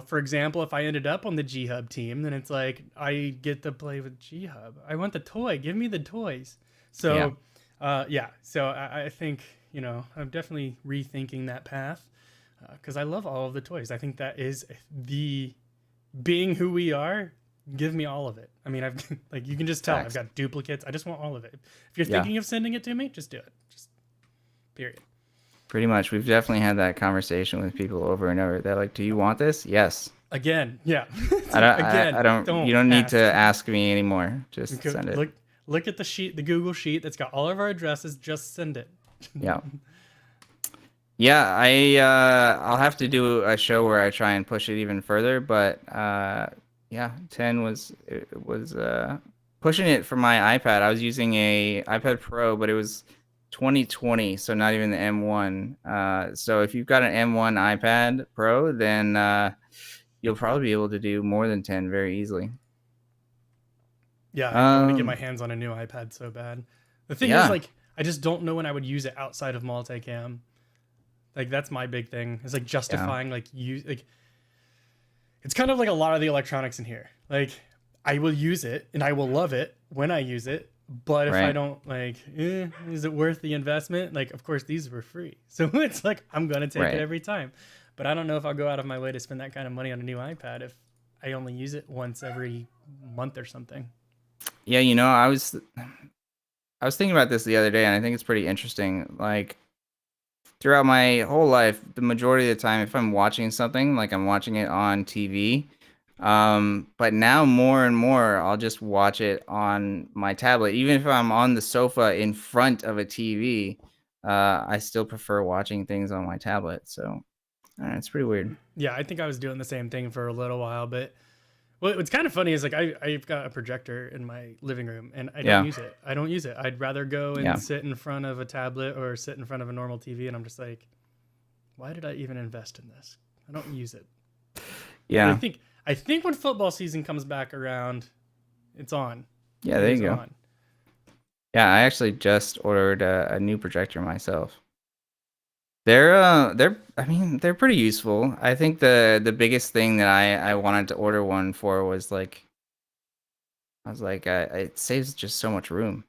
for example, if I ended up on the G-Hub team, then it's like I get to play with G-Hub. I want the toy. Give me the toys. So, so I think, I'm definitely rethinking that path. Because I love all of the toys. I think that is being who we are. Give me all of it. I mean, I've you can just tell I've got duplicates. I just want all of it. If you're thinking of sending it to me, just do it. Just period. Pretty much. We've definitely had that conversation with people over and over. They're like, "Do you want this?" Yes. Again, yeah. I don't. You don't need to ask me anymore. Just send it. Look at the sheet, the Google sheet that's got all of our addresses. Just send it. Yeah. Yeah, I'll have to do a show where I try and push it even further, but 10 was pushing it for my iPad. I was using a iPad Pro, but it was 2020, so not even the M1. So if you've got an M1 iPad Pro, then you'll probably be able to do more than 10 very easily. Yeah, I want to get my hands on a new iPad so bad. The thing is, I just don't know when I would use it outside of multicam. That's my big thing. It's justifying it's kind of like a lot of the electronics in here. I will use it and I will love it when I use it, but if I don't is it worth the investment? Of course these were free. So it's I'm going to take it every time. But I don't know if I'll go out of my way to spend that kind of money on a new iPad if I only use it once every month or something. Yeah, I was thinking about this the other day, and I think it's pretty interesting. Throughout my whole life, the majority of the time, if I'm watching something, I'm watching it on TV. But now more and more, I'll just watch it on my tablet. Even if I'm on the sofa in front of a TV, I still prefer watching things on my tablet. So it's pretty weird. Yeah, I think I was doing the same thing for a little while, but what's kind of funny is I've got a projector in my living room and I don't use it. I don't use it. I'd rather go and sit in front of a tablet or sit in front of a normal TV, and I'm just like, why did I even invest in this? I don't use it. Yeah. But I think when football season comes back around, it's on. Yeah, there you go. On. Yeah, I actually just ordered a new projector myself. They're pretty useful. I think the biggest thing that I wanted to order one for was I was like, it saves just so much room.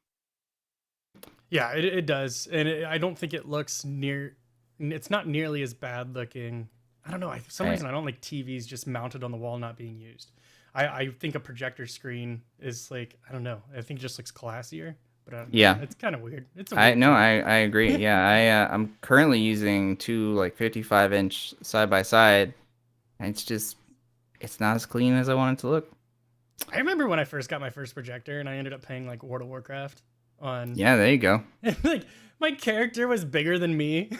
Yeah, it does, and I don't think it looks near. It's not nearly as bad looking. I don't know. For some Right. reason, I don't like TVs just mounted on the wall not being used. I think a projector screen is like, I don't know. I think it just looks classier, but I don't know. Yeah. It's kind of weird. It's a I weird no, thing. I agree. Yeah, I'm currently using two like 55-inch side by side, and it's not as clean as I want it to look. I remember when I first got my first projector, and I ended up paying like World of Warcraft on. Yeah, there you go. Like my character was bigger than me.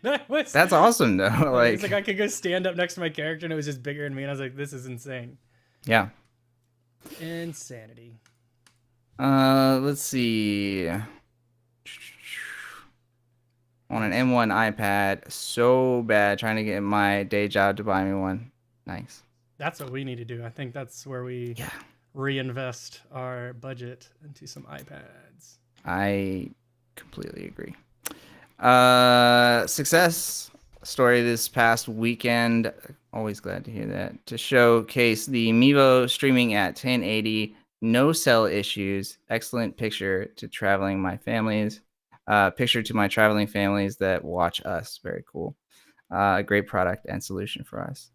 That was. That's awesome though. It's like Like, I could go stand up next to my character, and it was just bigger than me, and I was like, "This is insane." yeah. Insanity. Let's see. On an M1 iPad, so bad trying to get my day job to buy me one. Nice. That's what we need to do. I think that's where we reinvest our budget into some iPads. I completely agree. Success story this past weekend. Always glad to hear that. To showcase the Mivo streaming at 1080, no cell issues. Excellent picture to traveling my families. Picture to my traveling families that watch us. Very cool. A great product and solution for us.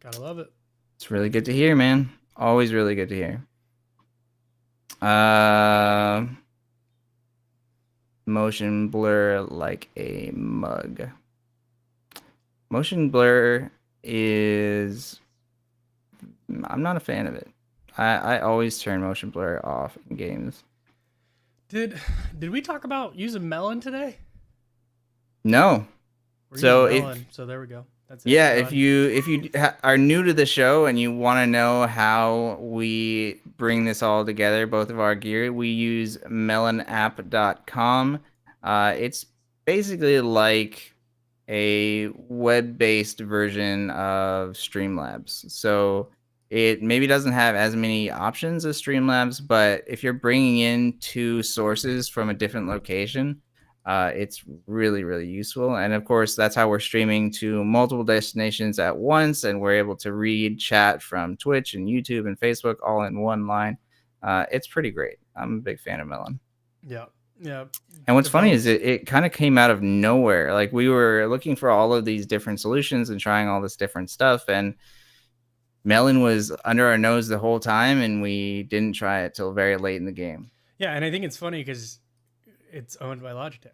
Gotta love it. It's really good to hear, man. Always really good to hear. Motion blur like a mug. Motion blur is... I'm not a fan of it. I always turn motion blur off in games. Did we talk about using Melon today? No. We're So using Melon, so there we go. That's it. yeah, if you are new to the show and you want to know how we bring this all together, both of our gear, we use melonapp.com. It's basically like a web-based version of Streamlabs. So it maybe doesn't have as many options as Streamlabs, but if you're bringing in two sources from a different location, it's really, really useful. And of course, that's how we're streaming to multiple destinations at once. And we're able to read chat from Twitch and YouTube and Facebook all in one line. It's pretty great. I'm a big fan of Melon. Yeah. Yeah. And what's funny is it kind of came out of nowhere. Like we were looking for all of these different solutions and trying all this different stuff. And Melon was under our nose the whole time. And we didn't try it till very late in the game. Yeah. And I think it's funny because it's owned by Logitech.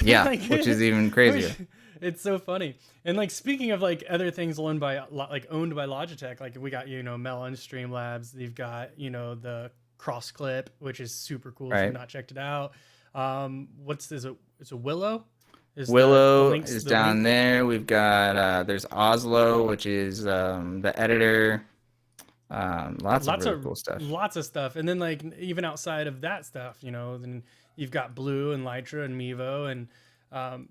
Yeah, like, which is even crazier. It's so funny. And like speaking of like other things owned by Logitech, like we got Melon, Streamlabs. You've got the Cross Clip, which is super cool. If you've not checked it out, what's this? It's a Willow. Willow is down there. We've got there's Oslo, which is the editor. Lots of really cool stuff. Lots of stuff. And then like even outside of that stuff, then you've got Blue and Lytra and Mivo, and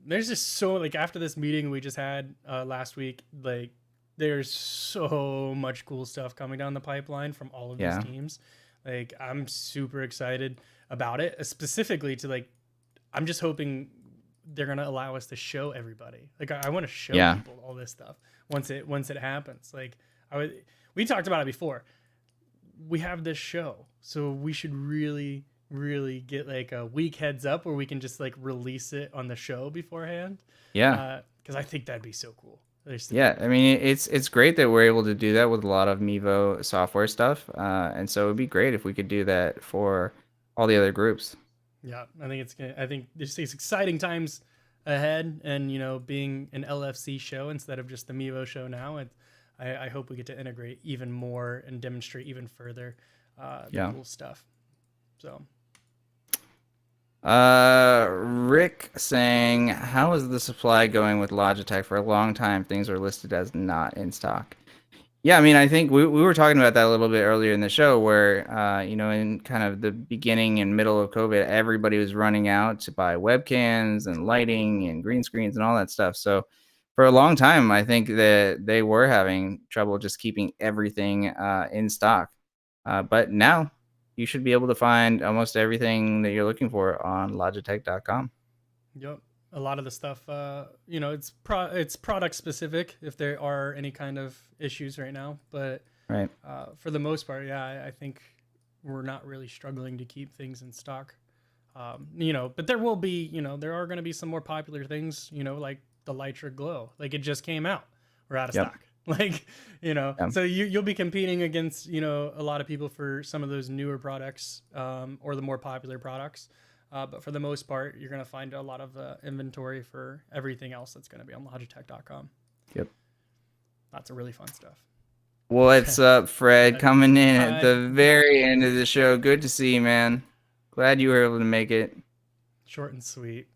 there's just so like after this meeting we just had last week, like there's so much cool stuff coming down the pipeline from all of these teams. Like I'm super excited about it, specifically to like I'm just hoping they're gonna allow us to show everybody. Like I want to show people all this stuff once it happens. Like we talked about it before. We have this show, so we should really get like a week heads up where we can just like release it on the show beforehand. Yeah. Because I think that'd be so cool. Yeah, I mean it's great that we're able to do that with a lot of Mivo software stuff, and so it'd be great if we could do that for all the other groups. Yeah, I think there's these exciting times ahead, and being an LFC show instead of just the Mivo show now, I hope we get to integrate even more and demonstrate even further the cool stuff. So. Rick saying, how is the supply going with Logitech? For a long time things were listed as not in stock. Yeah, I mean, I think we were talking about that a little bit earlier in the show where in kind of the beginning and middle of COVID, everybody was running out to buy webcams and lighting and green screens and all that stuff. So for a long time I think that they were having trouble just keeping everything in stock, but now you should be able to find almost everything that you're looking for on Logitech.com. Yep. A lot of the stuff, it's product specific if there are any kind of issues right now. But right. For the most part, yeah, I think we're not really struggling to keep things in stock. You know, but there will be, you know, there are going to be some more popular things, you know, like the Lytra Glow. Like it just came out. We're out of Yep. stock. Like, you know, Yep. so you'll be competing against, you know, a lot of people for some of those newer products, or the more popular products. But for the most part, you're going to find a lot of inventory for everything else that's going to be on Logitech.com. Yep. Lots of really fun stuff. What's up, Fred? Coming in at Hi. the very end of the show. Good to see you, man. Glad you were able to make it. Short and sweet.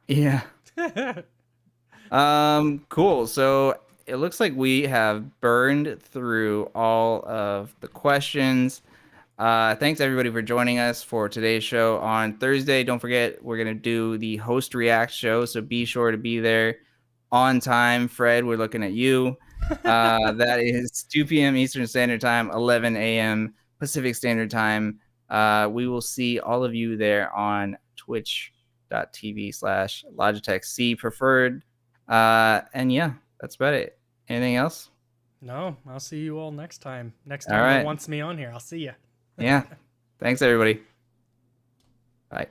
Yeah. Cool. So it looks like we have burned through all of the questions. Thanks everybody for joining us for today's show on Thursday. Don't forget, we're gonna do the host react show, so be sure to be there on time. Fred, we're looking at you. That is 2 p.m. Eastern Standard Time, 11 a.m. Pacific Standard Time. We will see all of you there on twitch.tv/Logitech C preferred. And yeah, that's about it. Anything else? No, I'll see you all next time. Next All time right. Will wants me on here, I'll see you. Yeah. Thanks, everybody. Bye.